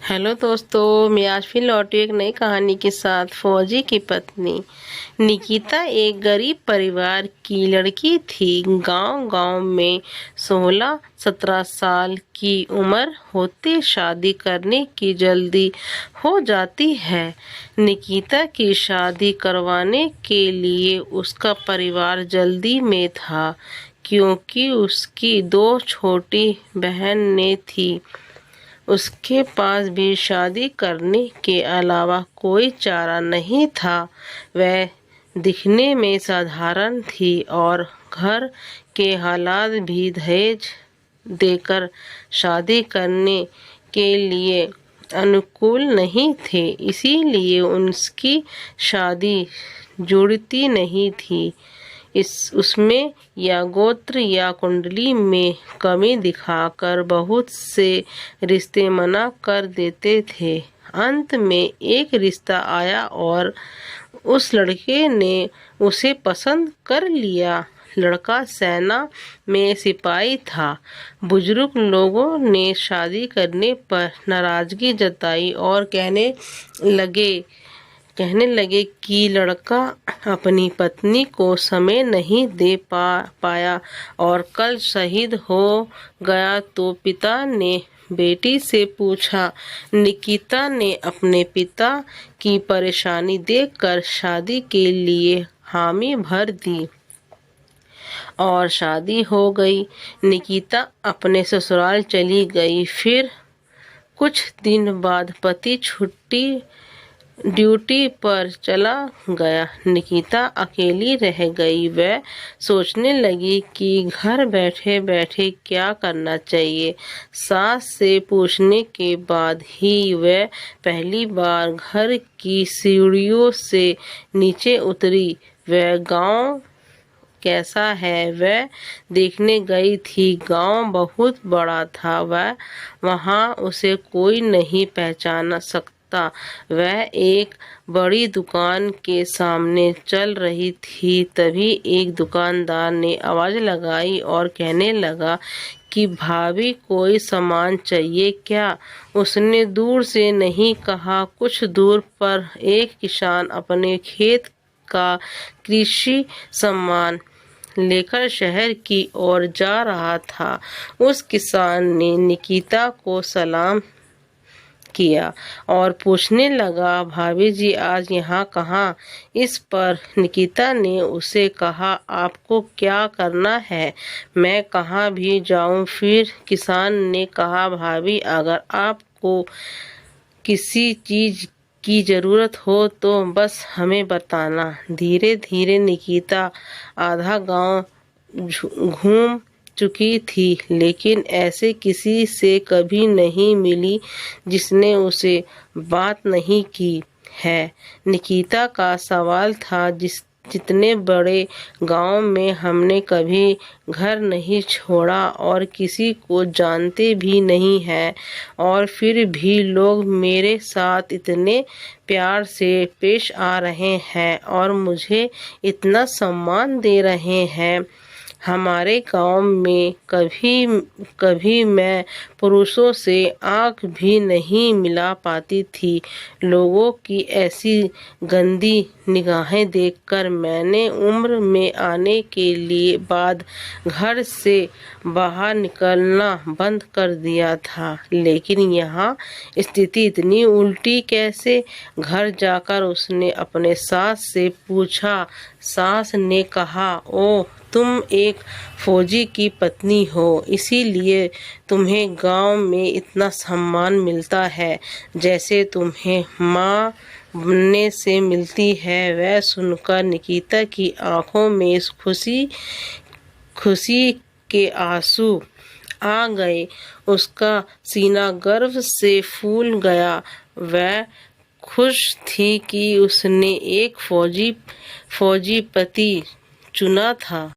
Hello दोस्तों, मैं आज फिर लौटी एक नई कहानी के साथ। फौजी की पत्नी निकिता एक गरीब परिवार की लड़की थी। गांव में 16-17 साल की उम्र होते शादी करने की जल्दी हो जाती है। निकिता की शादी करवाने के लिए उसका परिवार जल्दी में था, क्योंकि उसकी 2 छोटी बहनें थी। उसके पास भी शादी करने के अलावा कोई चारा नहीं था। वह दिखने में साधारण थी और घर के हालात भी दहेज देकर शादी करने के लिए अनुकूल नहीं थे, इसीलिए उनकी शादी जुड़ती नहीं थी। उसमें या गोत्र या कुंडली में कमी दिखाकर बहुत से रिश्ते मना कर देते थे। अंत में एक रिश्ता आया और उस लड़के ने उसे पसंद कर लिया। लड़का सेना में सिपाही था। बुजुर्ग लोगों ने शादी करने पर नाराजगी जताई और कहने लगे कि लड़का अपनी पत्नी को समय नहीं दे पाया और कल शहीद हो गया। तो पिता ने बेटी से पूछा। निकिता ने अपने पिता की परेशानी देखकर शादी के लिए हामी भर दी और शादी हो गई। निकिता अपने ससुराल चली गई। फिर कुछ दिन बाद पति ड्यूटी पर चला गया। निकिता अकेली रह गई। वह सोचने लगी कि घर बैठे बैठे क्या करना चाहिए। सास से पूछने के बाद ही वह पहली बार घर की सीढ़ियों से नीचे उतरी। वह गांव कैसा है वह देखने गई थी। गांव बहुत बड़ा था। वहां उसे कोई नहीं पहचान सकता। वह एक बड़ी दुकान के सामने चल रही थी। तभी एक दुकानदार ने आवाज लगाई और कहने लगा कि भाभी, कोई सामान चाहिए क्या? उसने दूर से नहीं कहा। कुछ दूर पर एक किसान अपने खेत का कृषि सामान लेकर शहर की ओर जा रहा था। उस किसान ने निकिता को सलाम किया और पूछने लगा, भाभी जी, आज यहाँ कहाँ? इस पर निकिता ने उसे कहा, आपको क्या करना है? मैं कहाँ भी जाऊँ? फिर किसान ने कहा, भाभी, अगर आपको किसी चीज की जरूरत हो तो बस हमें बताना। धीरे धीरे निकिता आधा गांव घूम चुकी थी, लेकिन ऐसे किसी से कभी नहीं मिली जिसने उसे बात नहीं की है। निकिता का सवाल था, जितने बड़े गांव में हमने कभी घर नहीं छोड़ा और किसी को जानते भी नहीं है, और फिर भी लोग मेरे साथ इतने प्यार से पेश आ रहे हैं और मुझे इतना सम्मान दे रहे हैं। हमारे गांव में कभी मैं पुरुषों से आंख भी नहीं मिला पाती थी। लोगों की ऐसी गंदी निगाहें देखकर मैंने उम्र में आने के लिए बाद घर से बाहर निकलना बंद कर दिया था। लेकिन यहाँ स्थिति इतनी उल्टी कैसे? घर जाकर उसने अपने सास से पूछा। सास ने कहा, ओह, तुम एक फौजी की पत्नी हो, इसीलिए तुम्हें गांव में इतना सम्मान मिलता है, जैसे तुम्हें माँ बनने से मिलती है। वह सुनकर निकिता की आंखों में खुशी के आंसू आ गए। उसका सीना गर्व से फूल गया। वह खुश थी कि उसने एक फौजी पति चुना था।